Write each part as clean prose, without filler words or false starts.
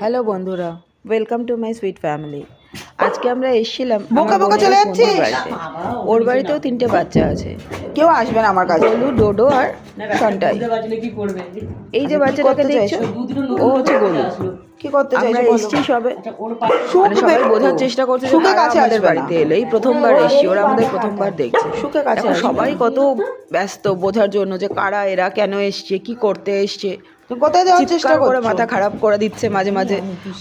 Hello বন্ধুরা, welcome to my sweet family. আজকে আমরা এসেছিলাম বোকা বোকা চলে যাচ্ছিস। ওর বাড়িতেও 3টে বাচ্চা আছে। কেউ আসবে না আমার কাছে। গোলু, ডোডো আর সন্টাই। এই যে বাচ্চাটাকে দেখছো, ও হচ্ছে গোলু। কি করতে চাইছো? আমরা এসেছি সবে, সুখে সবাই বোঝার চেষ্টা করছে যে সুখে কারা কাছে আমাদের আসবে বাড়িতে না। এলো। এই প্রথমবার এসেছি, ওরা আমাদের প্রথমবার দেখছে। সুখে কাছে এখন আসবে সবাই কত ব্যস্ত বোঝার জন্য যে কারা এরা, কেন এসছে, কি করতে এসছে। তুই কোথায় যাওয়ার চেষ্টা চিৎকার করে করছো? মাথা খারাপ করে দিচ্ছে মাঝে মাঝে।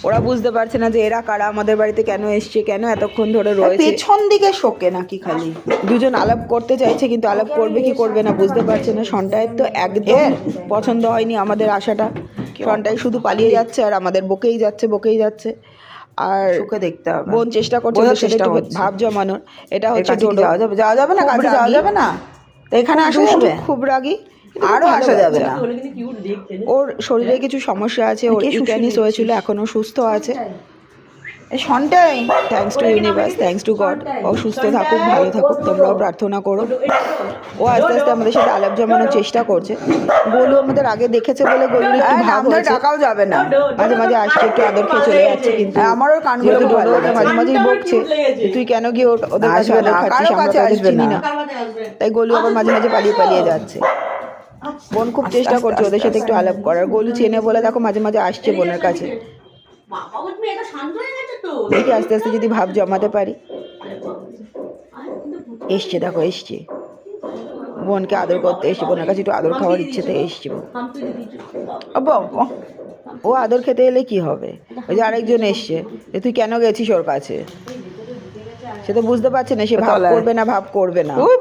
ওরা বুঝতে পারছে না যে এরা কারা, আমাদের বাড়িতে কেন এসছে, কেন এতক্ষণ ধরে রয়েছে। পেছন দিকে শোকে নাকি খালি? দুজন আলাপ করতে চাইছে, কিন্তু আলাপ করবে কি করবে না বুঝতে পারছে না। সন্টায়ের তো একদম পছন্দ হয়নি আমাদের আশাটা। সন্টাই শুধু পালিয়ে যাচ্ছে আর আমাদের বকেই যাচ্ছে। আর সুখে দেখতে হবে। বোন চেষ্টা করছে বোঝার ওদের সাথে চেষ্টা একটু করছে। ভাব জমানোর। এটা হচ্ছে কাছে কি ডোডো। যাওয়া যাবে না, খুব কাছে যাওয়া রাগী। যাবে না। তো এখানে আসা যাবে? খুব রাগী, আরো আসা যাবে না। ওর শরীরে কিছু সমস্যা আছে, ওর কে শুষে ইউক্যানিস নিচ্ছিস? হয়েছিল, এখনো সুস্থ আছে। এই সন্টাই thanks to universe, thanks to God. ও সুস্থ থাকুক, ভালো থাকুক, তোমরাও প্রার্থনা করো। ও আস্তে আস্তে আমাদের সাথে আলাপ জমানোর চেষ্টা করছে। গোলু আমাদের আগে দেখেছে বলে গোলুর একটু ভাব আমাদের হয়েছে। ডাকাও যাবে না। মাঝে মাঝে আসছে, একটু আদর খেয়ে চলে যাচ্ছে, কিন্তু আমারও কানগুলো যেহেতু খুব ভালো ডোডো ওকে লাগছে। মাঝে মাঝেই বকছে যে তুই কেন গিয়ে ওদের কাছে আসবে আদর না, খাচ্ছিস, কারো আমরা কাছে তোদের আসবে চিনি না। না। তাই গোলু আবার মাঝে মাঝে পালিয়ে যাচ্ছে। বোন খুব চেষ্টা করছে ওদের সাথে একটু আলাপ করার। গোলু চেনে বলে দেখো মাঝে মাঝে আসছে বোনের কাছে। দেখি আস্তে আস্তে যদি ভাব জমাতে পারি। এসছে, দেখো এসছে, বোনকে আদর করতে এসছে, বোনের কাছে একটু আদর খাওয়ার ইচ্ছেতে এসছে। ও আদর খেতে এলে কি হবে? ওই যে আরেকজন এসছে, যে তুই কেন গেছিস ওর কাছে। সে তো বুঝতে পারছে না, সে ভাব করবে না। ওই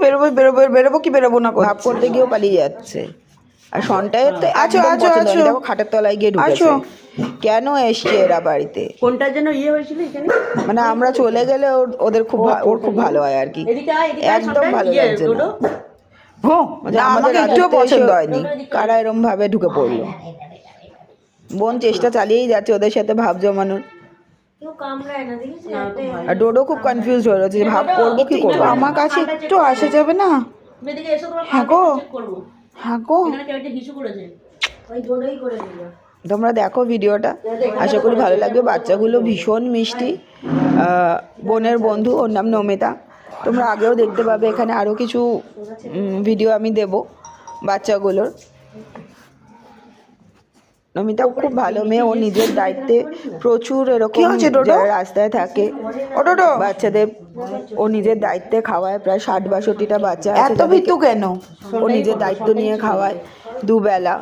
বেরোবো কি বেরোবো না ভাব করতে গিয়েও পালিয়ে যাচ্ছে। আর সন্টায়ের তো একদম পছন্দ হয়নি। দেখো খাটের তলায় গিয়ে ঢুকেছে। কেন এসছে এরা বাড়িতে? কোনটার জন্য হয়েছিল এখানে? মানে আমরা চলে গেলে ওদের ওর খুব ভালো হয় আর কি। একদম ভালো লাগছে না। আমাকে একটুও পছন্দ হয়নি। কারা এরম ভাবে ঢুকে পড়লো। বোন চেষ্টা চালিয়েই যাচ্ছে ওদের সাথে ভাব জমানোর। আর ডোডো খুব কনফিউজ হয়ে রয়েছে, ভাব করবো কি করবো। আমার কাছে একটু আসা যাবে না? হ্যাঁ গো তোমরা দেখো ভিডিওটা, আশা করি ভালো লাগবে। বাচ্চাগুলো ভীষণ মিষ্টি। বোনের বন্ধু, ওর নাম নমিতা। তোমরা আগেও দেখতে পাবে, এখানে আরও কিছু ভিডিও আমি দেব বাচ্চাগুলোর। নমিতা খুব ভালো মেয়ে, ও নিজের দায়িত্বে প্রচুর এরকম যারা রাস্তায় থাকে বাচ্চাদের ও নিজের দায়িত্বে খাওয়ায়। প্রায় 60-62টা বাচ্চা আছে। এত ভিতু কেন? ও নিজের দায়িত্ব নিয়ে খাওয়ায় দুবেলা।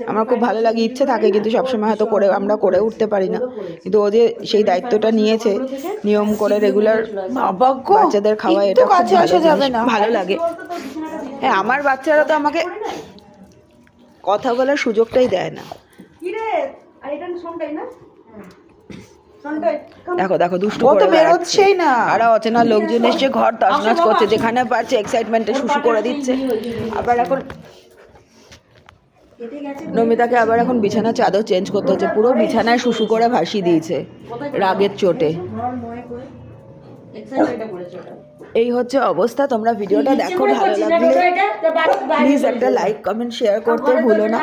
আমার খুব ভালো লাগে, ইচ্ছে থাকে কিন্তু সবসময় হয়তো আমরা করে উঠতে পারি না। কিন্তু ও যে সেই দায়িত্বটা নিয়েছে, নিয়ম করে রেগুলার বাচ্চাদের খাওয়ায়, এটা খুব ভালো লাগে। হ্যাঁ, আমার বাচ্চারা তো আমাকে কথা বলার সুযোগটাই দেয় না। দেখো দুষ্টু করে বেরোচ্ছেই না। আর অচেনা লোকজন এসে ঘর তছনছ করছে, যেখানে পারছে এক্সাইটমেন্টে শুশু করে দিচ্ছে। আবার এখন নমিতাকে আবার এখন বিছানা চাদর চেঞ্জ করতে হচ্ছে, পুরো বিছানায় শুশু করে ভাসিয়ে দিয়েছে রাগের চোটে। এই হচ্ছে অবস্থা। তোমরা ভিডিওটা দেখো, ভালো লাগলে প্লিজ একটা লাইক কমেন্ট শেয়ার করতে ভুলো না।